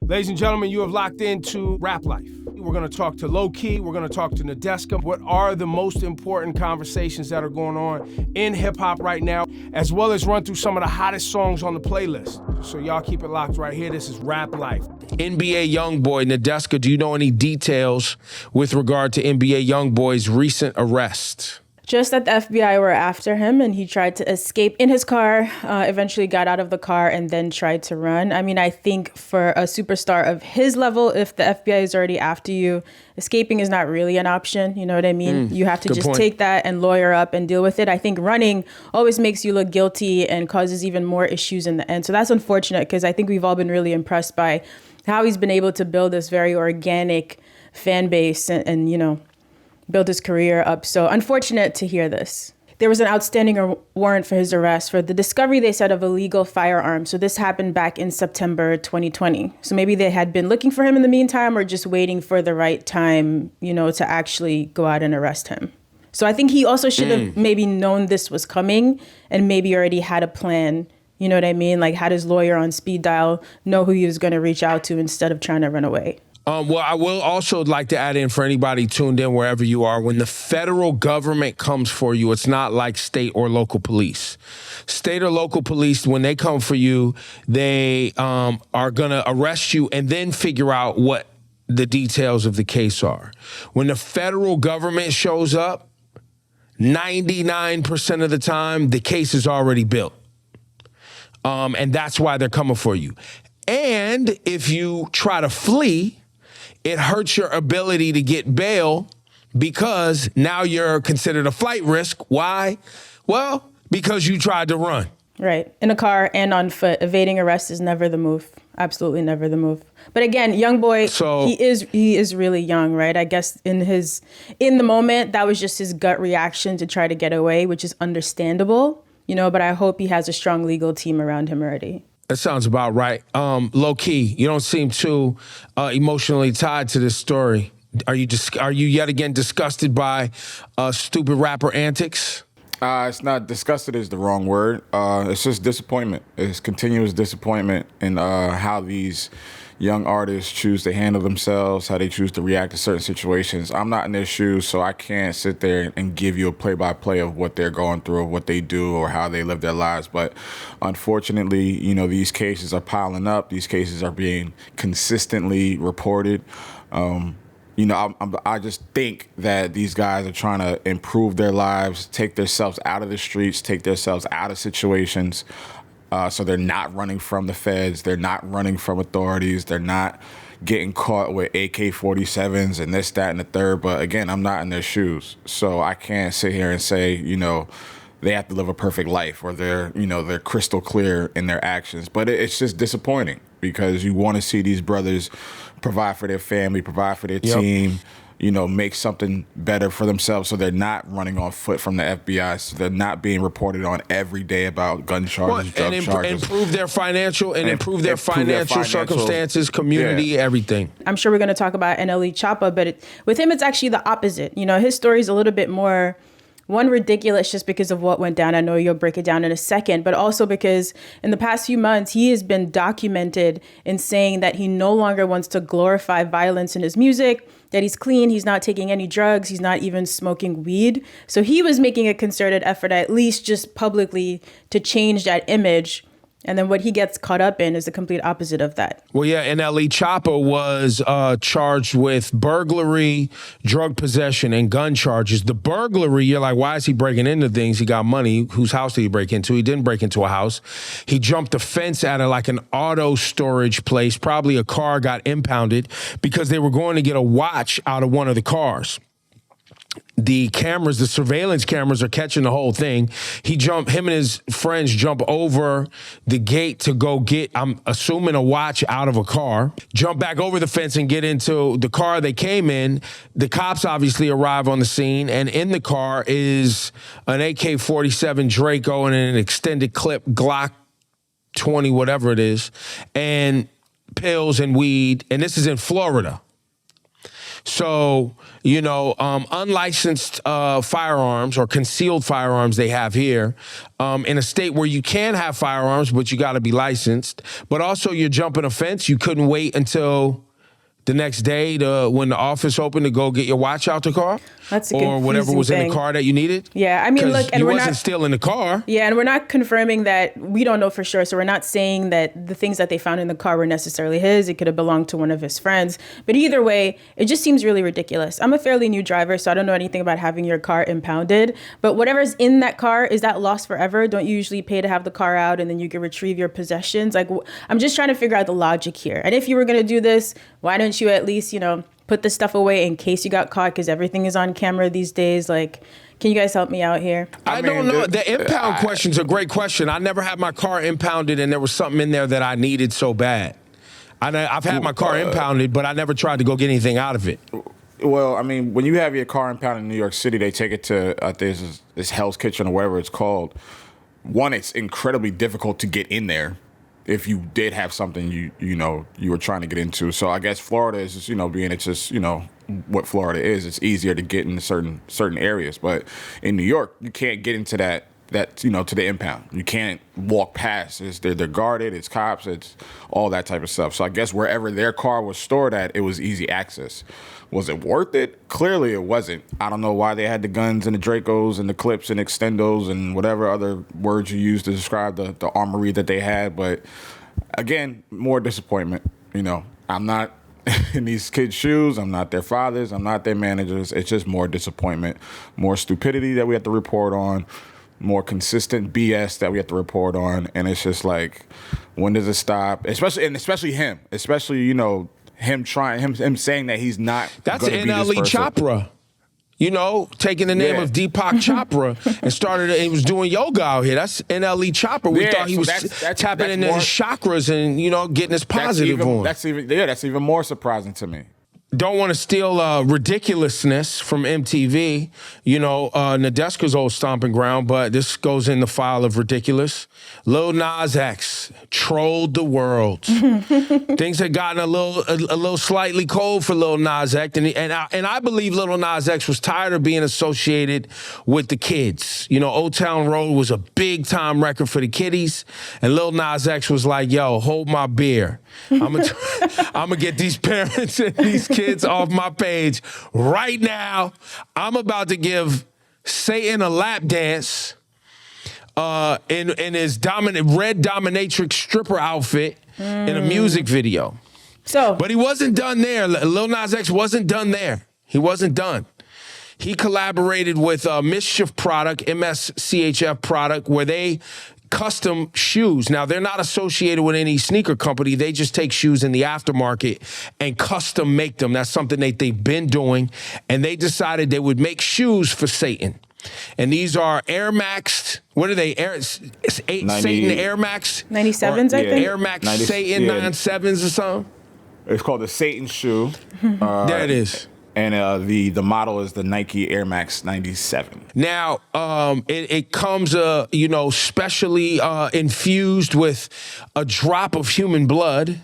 Ladies and gentlemen, you have locked into Rap Life. We're going to talk to Low Key. We're going to talk to Nadeska. What are the most important conversations that are going on in hip-hop right now, as well as run through some of the hottest songs on the playlist. So y'all keep it locked right here. This is Rap Life. NBA YoungBoy, Nadeska, do you know any details with regard to NBA YoungBoy's recent arrest? Just that the FBI were after him and he tried to escape in his car, eventually got out of the car and then tried to run. I mean, I think for a superstar of his level, if the FBI is already after you, escaping is not really an option. You know what I mean? You have to just take that and lawyer up and deal with it. I think running always makes you look guilty and causes even more issues in the end. So that's unfortunate because I think we've all been really impressed by how he's been able to build this very organic fan base and you know, build his career up. So unfortunate to hear this. There was an outstanding warrant for his arrest for the discovery, they said, of illegal firearms. So this happened back in September 2020. So maybe they had been looking for him in the meantime or just waiting for the right time, you know, to actually go out and arrest him. So I think he also should have maybe known this was coming and maybe already had a plan. You know what I mean? Like had his lawyer on speed dial, know who he was going to reach out to instead of trying to run away. Well, I will also like to add in for anybody tuned in wherever you are, when the federal government comes for you, it's not like state or local police. State or local police, when they come for you, they are going to arrest you and then figure out what the details of the case are. When the federal government shows up, 99% of the time, the case is already built. And that's why they're coming for you. And if you try to flee, it hurts your ability to get bail because now you're considered a flight risk. Why? Well, because you tried to run. Right. In a car and on foot. Evading arrest is never the move. Absolutely never the move. But again, YoungBoy, so, he is really young, right? I guess in the moment, that was just his gut reaction to try to get away, which is understandable, you know, but I hope he has a strong legal team around him already. That sounds about right. Low Key, you don't seem too emotionally tied to this story. Are you yet again disgusted by stupid rapper antics? It's not disgusted is the wrong word. It's just disappointment. It's continuous disappointment in how these young artists choose to handle themselves, how they choose to react to certain situations. I'm not in their shoes, so I can't sit there and give you a play-by-play of what they're going through, or what they do, or how they live their lives. But unfortunately, you know, these cases are piling up. These cases are being consistently reported. You know, I just think that these guys are trying to improve their lives, take themselves out of the streets, take themselves out of situations. So they're not running from the feds. They're not running from authorities. They're not getting caught with AK-47s and this, that, and the third. But again, I'm not in their shoes. So I can't sit here and say, you know, they have to live a perfect life or they're crystal clear in their actions. But it's just disappointing because you want to see these brothers provide for their family, provide for their team, you know, make something better for themselves so they're not running on foot from the FBI, so they're not being reported on every day about gun charges, drug charges. Improve their financial circumstances, community, everything. I'm sure we're going to talk about NLE Choppa, but with him, it's actually the opposite. You know, his story is a little bit more, one, ridiculous just because of what went down. I know you'll break it down in a second, but also because in the past few months, he has been documented in saying that he no longer wants to glorify violence in his music, that he's clean, he's not taking any drugs, he's not even smoking weed. So he was making a concerted effort, at least just publicly, to change that image. And then what he gets caught up in is the complete opposite of that. Well, yeah, NLE Choppa was charged with burglary, drug possession, and gun charges. The burglary, you're like, why is he breaking into things? He got money. Whose house did he break into? He didn't break into a house. He jumped the fence at like an auto storage place. Probably a car got impounded because they were going to get a watch out of one of the cars. The cameras, the surveillance cameras are catching the whole thing. Him and his friends jump over the gate to go get, I'm assuming, a watch out of a car, jump back over the fence and get into the car they came in. The cops obviously arrive on the scene, and in the car is an AK-47 Draco and an extended clip Glock 20, whatever it is, and pills and weed, and this is in Florida. So, unlicensed firearms or concealed firearms they have here in a state where you can have firearms, but you got to be licensed. But also you're jumping a fence. You couldn't wait until the next day when the office opened to go get your watch out the car? That's a or whatever was in the car that you needed? Yeah, I mean, look, and you we're wasn't not still in the car. Yeah, and we're not confirming that. We don't know for sure. So we're not saying that the things that they found in the car were necessarily his. It could have belonged to one of his friends. But either way, it just seems really ridiculous. I'm a fairly new driver, so I don't know anything about having your car impounded. But whatever's in that car, is that lost forever? Don't you usually pay to have the car out and then you can retrieve your possessions? Like, I'm just trying to figure out the logic here. And if you were going to do this, why don't you at least, put the stuff away in case you got caught, because everything is on camera these days. Like, can you guys help me out here? I don't know. The impound question's a great question. I never had my car impounded and there was something in there that I needed so bad. I've had my car impounded, but I never tried to go get anything out of it. Well, I mean, when you have your car impounded in New York City, they take it to this Hell's Kitchen or whatever it's called. One, it's incredibly difficult to get in there if you did have something you were trying to get into. So I guess Florida is just, being it's just, what Florida is, it's easier to get into certain areas. But in New York, you can't get into that to the impound. You can't walk past. They're guarded, it's cops, it's all that type of stuff. So I guess wherever their car was stored at, it was easy access. Was it worth it? Clearly it wasn't. I don't know why they had the guns and the Dracos and the clips and extendos and whatever other words you use to describe the armory that they had. But again, more disappointment. I'm not in these kids' shoes. I'm not their fathers. I'm not their managers. It's just more disappointment, more stupidity that we have to report on, more consistent BS that we have to report on. And it's just like, when does it stop? Especially him, him saying that he's not. That's NLE Choppa. Taking the name of Deepak Chopra and started. He was doing yoga out here. That's NLE Choppa. We thought he was tapping into his chakras and getting his positive on. That's even more surprising to me. Don't want to steal ridiculousness from MTV, Nadeska's old stomping ground, but this goes in the file of ridiculous. Lil Nas X trolled the world. Things had gotten a little slightly cold for Lil Nas X, and I believe Lil Nas X was tired of being associated with the kids. Old Town Road was a big time record for the kiddies, and Lil Nas X was like, "Yo, hold my beer. I'm gonna get these parents and these kids off my page right now. I'm about to give Satan a lap dance in his red dominatrix stripper outfit in a music video." But he wasn't done there. Lil Nas X wasn't done there. He wasn't done. He collaborated with MSCHF product, MSCHF product, where they custom shoes. Now, they're not associated with any sneaker company. They just take shoes in the aftermarket and custom make them. That's something they've been doing. And they decided they would make shoes for Satan. And these are Air Max. What are they? Satan Air Max? 97s, I think. Air Max Satan 97s or something. It's called the Satan shoe. There it is. And the model is the Nike Air Max 97. Now, it comes, specially infused with a drop of human blood,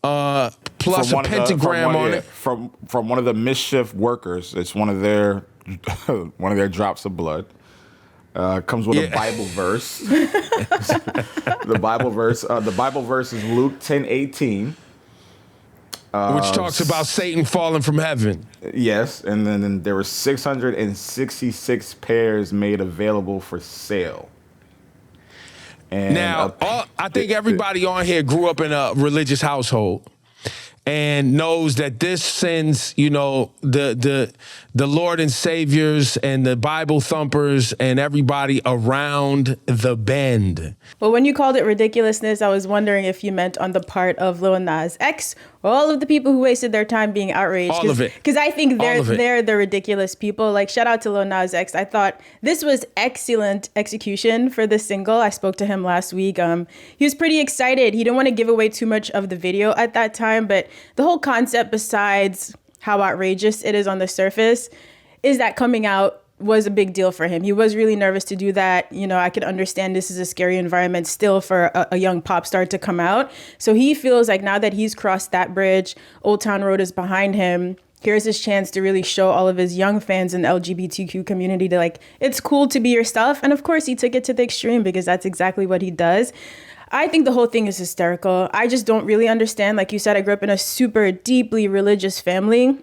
plus a pentagram on it. From one of the MSCHF workers. It's one of their drops of blood. Comes with a Bible verse. The Bible verse is Luke 10:18. Which talks about Satan falling from heaven. Yes, and then there were 666 pairs made available for sale. And now, I think everybody on here grew up in a religious household and knows that this sends, the Lord and Saviors and the Bible thumpers and everybody around the bend. Well, when you called it ridiculousness, I was wondering if you meant on the part of Lil Nas X or all of the people who wasted their time being outraged. All of it. Because I think they're the ridiculous people. Like, shout out to Lil Nas X. I thought this was excellent execution for the single. I spoke to him last week. He was pretty excited. He didn't want to give away too much of the video at that time, but the whole concept, besides how outrageous it is on the surface, is that coming out was a big deal for him. He was really nervous to do that. I could understand this is a scary environment still for a young pop star to come out. So he feels like now that he's crossed that bridge, Old Town Road is behind him, here's his chance to really show all of his young fans in the LGBTQ community that, like, it's cool to be yourself. And of course, he took it to the extreme because that's exactly what he does. I think the whole thing is hysterical. I just don't really understand. Like you said, I grew up in a super deeply religious family.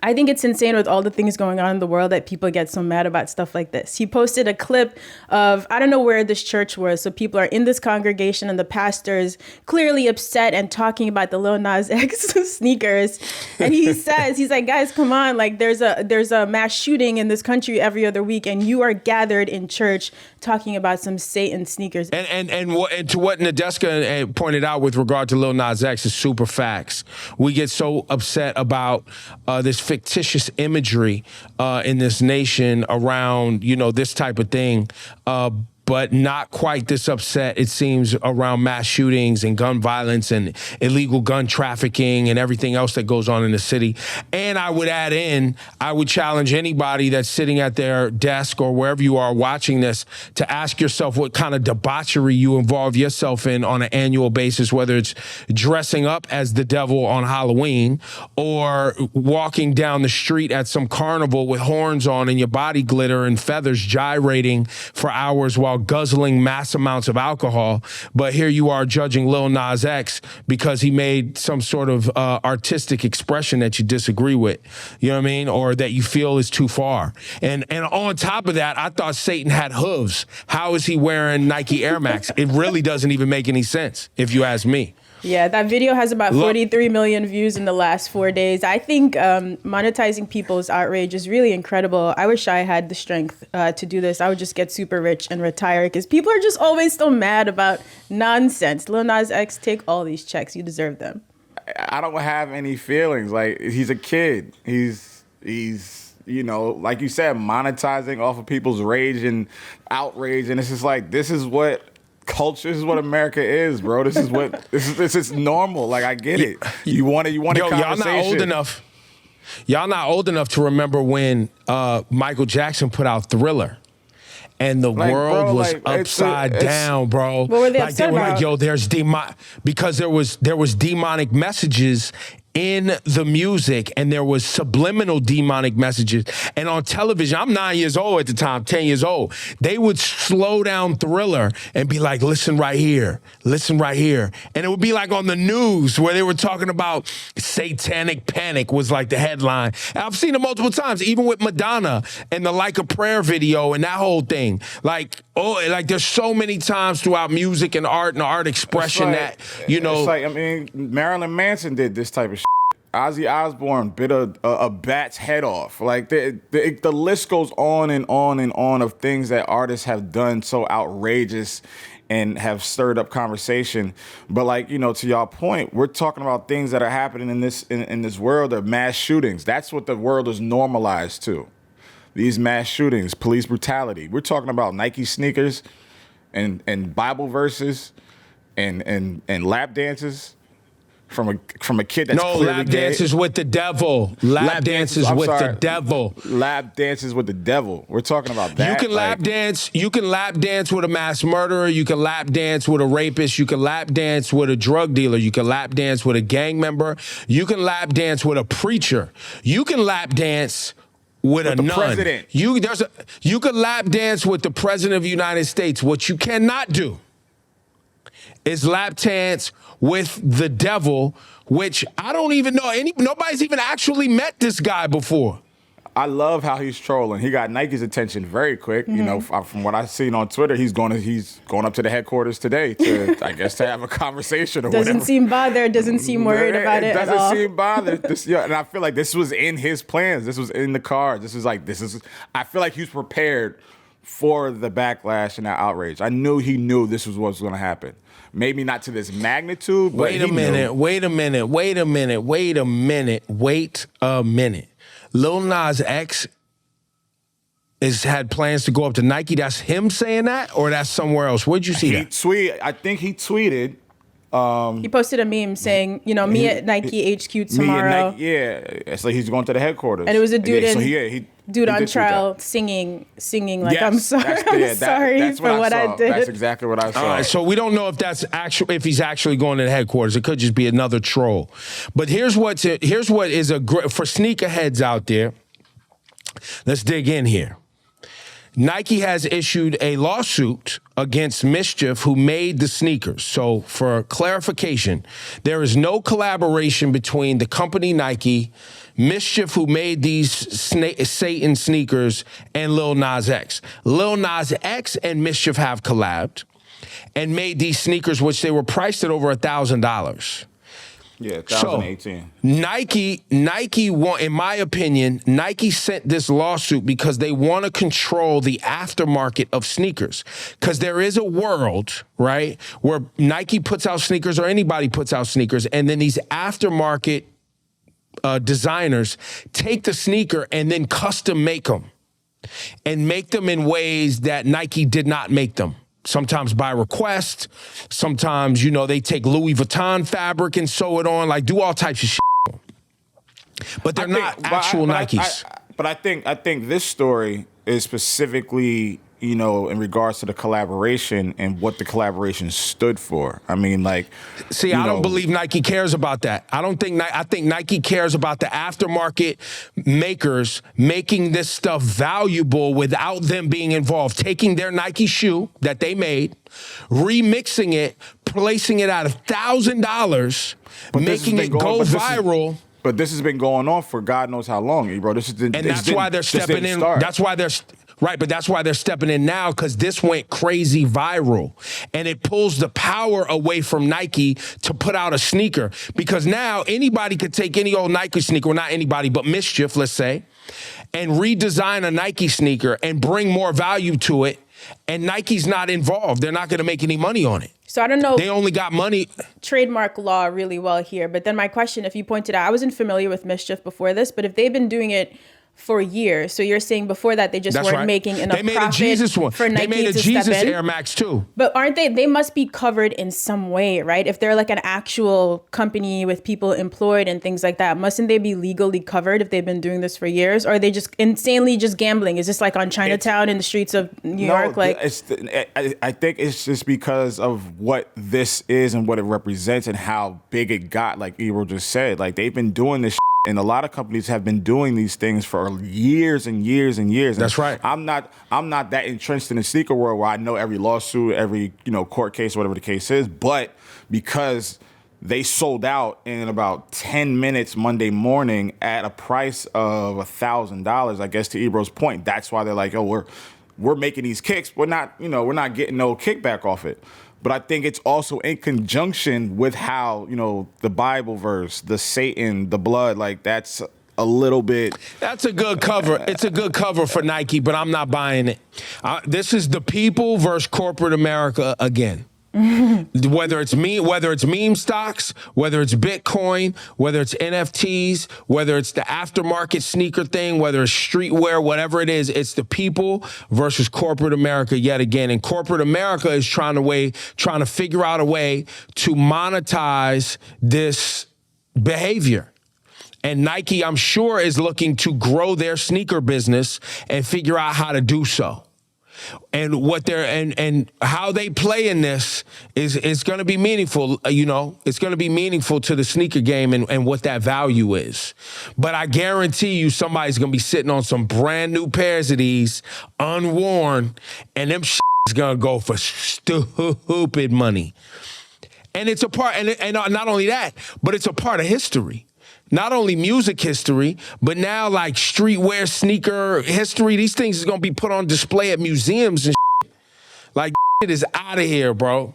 I think it's insane with all the things going on in the world that people get so mad about stuff like this. He posted a clip of, I don't know where this church was, so people are in this congregation and the pastor is clearly upset and talking about the Lil Nas X sneakers. And he says, he's like, guys, come on, like there's a mass shooting in this country every other week and you are gathered in church talking about some Satan sneakers. And to what Nadeska pointed out with regard to Lil Nas X is super facts. We get so upset about this fictitious imagery in this nation around, this type of thing. But not quite this upset, it seems, around mass shootings and gun violence and illegal gun trafficking and everything else that goes on in the city. And I would challenge anybody that's sitting at their desk or wherever you are watching this to ask yourself what kind of debauchery you involve yourself in on an annual basis, whether it's dressing up as the devil on Halloween or walking down the street at some carnival with horns on and your body glitter and feathers gyrating for hours while guzzling mass amounts of alcohol. But here you are judging Lil Nas X because he made some sort of artistic expression that you disagree with, you know what I mean? Or that you feel is too far. And on top of that, I thought Satan had hooves. How is he wearing Nike Air Max? It really doesn't even make any sense, if you ask me. Yeah, that video has about 43 million views in the last 4 days. I think monetizing people's outrage is really incredible. I wish I had the strength to do this. I would just get super rich and retire because people are just always so mad about nonsense. Lil Nas X, take all these checks. You deserve them. I don't have any feelings. Like, he's a kid. He's like you said, monetizing off of people's rage and outrage. And it's just like, this is what culture, this is what America is, bro. This is normal. Like, I get it. You want a conversation. Y'all not old enough. Y'all not old enough to remember when Michael Jackson put out Thriller. And the world was upside down, bro. What were they upset were about? like, yo, because there was demonic messages in the music, and there was subliminal demonic messages. And on television, I'm 9 years old at the time, 10 years old. They would slow down Thriller and be like, listen right here, listen right here. And it would be like on the news where they were talking about satanic panic was like the headline. And I've seen it multiple times, even with Madonna and the Like a Prayer video and that whole thing. Like there's so many times throughout music and art expression that, It's like, I mean, Marilyn Manson did this type of shit. Ozzy Osbourne bit a bat's head off. Like, the list goes on and on and on of things that artists have done so outrageous and have stirred up conversation. But like, to y'all point, we're talking about things that are happening in this world of mass shootings. That's what the world is normalized to. These mass shootings, police brutality. We're talking about Nike sneakers and Bible verses and lap dances from a kid that's clearly lap gay. dances with the devil. Lap dances with the devil. Lap dances with the devil. We're talking about that. You can lap dance. You can lap dance with a mass murderer. You can lap dance with a rapist. You can lap dance with a drug dealer. You can lap dance with a gang member. You can lap dance with a preacher. You can lap dance with a nun. President. You can lap dance with the president of the United States. What you cannot do is lap dance with the devil, which I don't even know. Nobody's even actually met this guy before. I love how he's trolling. He got Nike's attention very quick. Mm-hmm. From what I've seen on Twitter, he's going up to the headquarters today to, I guess, to have a conversation or whatever. Doesn't seem bothered. Doesn't seem worried about it at all. Doesn't seem bothered. And I feel like this was in his plans. This was in the cards. I feel like he was prepared for the backlash and that outrage. I knew he knew this was what was going to happen. Maybe not to this magnitude, but Wait a minute. Lil Nas X had plans to go up to Nike. That's him saying that, or that's somewhere else? Where'd you see that? I think he tweeted He posted a meme saying, you know, me at Nike HQ tomorrow. It's like he's going to the headquarters. And it was a dude he on did trial singing like, Yes, I'm sorry, sorry for what I did. That's exactly what I saw. All right, so we don't know if that's if he's actually going to the headquarters. It could just be another troll. But here's what is for sneakerheads out there. Let's dig in here. Nike has issued a lawsuit against MSCHF, who made the sneakers. So for clarification, there is no collaboration between the company Nike, MSCHF, who made these Satan sneakers, and Lil Nas X. Lil Nas X and MSCHF have collabed and made these sneakers, which they were priced at over $1,000. Yeah, 2018. So, Nike want, in my opinion, Nike sent this lawsuit because they want to control the aftermarket of sneakers. Because there is a world, right, where Nike puts out sneakers or anybody puts out sneakers, and then these aftermarket designers take the sneaker and then custom make them. And make them in ways that Nike did not make them. Sometimes by request, sometimes, you know, they take Louis Vuitton fabric and sew it on, like do all types of shit. But they're not actual Nikes. But I think this story is specifically, you know, in regards to the collaboration and what the collaboration stood for. I mean, like, see, I don't believe Nike cares about that. I think Nike cares about the aftermarket makers making this stuff valuable without them being involved, taking their Nike shoe that they made, remixing it, placing it at $1,000, making it go viral. But this has been going on for God knows how long, bro. That's why they're stepping in. That's why they're right, but that's why they're stepping in now, because this went crazy viral, and it pulls the power away from Nike to put out a sneaker, because now anybody could take any old Nike sneaker, well, not anybody, but MSCHF, let's say, and redesign a Nike sneaker and bring more value to it. And Nike's not involved. They're not going to make any money on it. So I don't know. They only got money. Trademark law really well here. But then my question, if you pointed out, I wasn't familiar with MSCHF before this, but if they've been doing it for years, so you're saying before that they just weren't making enough profit. They made a Jesus one. For Nike, they made a Jesus Air Max too. But aren't they? They must be covered in some way, right? If they're like an actual company with people employed and things like that, mustn't they be legally covered if they've been doing this for years? Or are they just insanely just gambling? Is this like on Chinatown in the streets of New York? Like, I think it's just because of what this is and what it represents and how big it got. Like Ebro just said, like they've been doing this. And a lot of companies have been doing these things for years and years and years. That's right. I'm not that entrenched in the sneaker world where I know every lawsuit, every court case, whatever the case is. But because they sold out in about 10 minutes Monday morning at a price of $1,000, I guess to Ebro's point, that's why they're like, oh, we're making these kicks. We're not getting no kickback off it. But I think it's also in conjunction with how, the Bible verse, the Satan, the blood, like that's a little bit. That's a good cover. It's a good cover for Nike, but I'm not buying it. This is the people versus corporate America again. Whether it's meme stocks, whether it's Bitcoin, whether it's NFTs, whether it's the aftermarket sneaker thing, whether it's streetwear, whatever it is, it's the people versus corporate America yet again. And corporate America is trying to figure out a way to monetize this behavior. And Nike, I'm sure, is looking to grow their sneaker business and figure out how to do so. And what they're and how they play in this is going to be meaningful. It's going to be meaningful to the sneaker game and what that value is. But I guarantee you, somebody's going to be sitting on some brand new pairs of these, unworn, and them is going to go for stupid money. And it's a part, and not only that, but it's a part of history. Not only music history, but now like streetwear, sneaker history. These things is going to be put on display at museums and shit. Like, it is out of here, bro.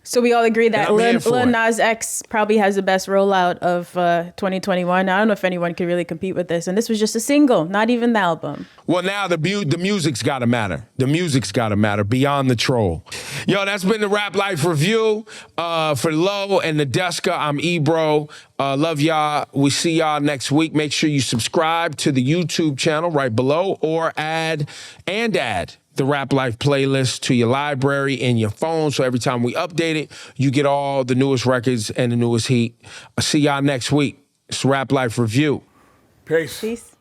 So we all agree that Lil Nas X probably has the best rollout of 2021. I don't know if anyone could really compete with this. And this was just a single, not even the album. Well, now the music's got to matter. The music's got to matter beyond the troll. Yo, that's been the Rap Life Review. For Lo and Nadeska, I'm Ebro. Love y'all. We see y'all next week. Make sure you subscribe to the YouTube channel right below or add the Rap Life playlist to your library in your phone. So every time we update it, you get all the newest records and the newest heat. I'll see y'all next week. It's Rap Life Review. Peace. Peace.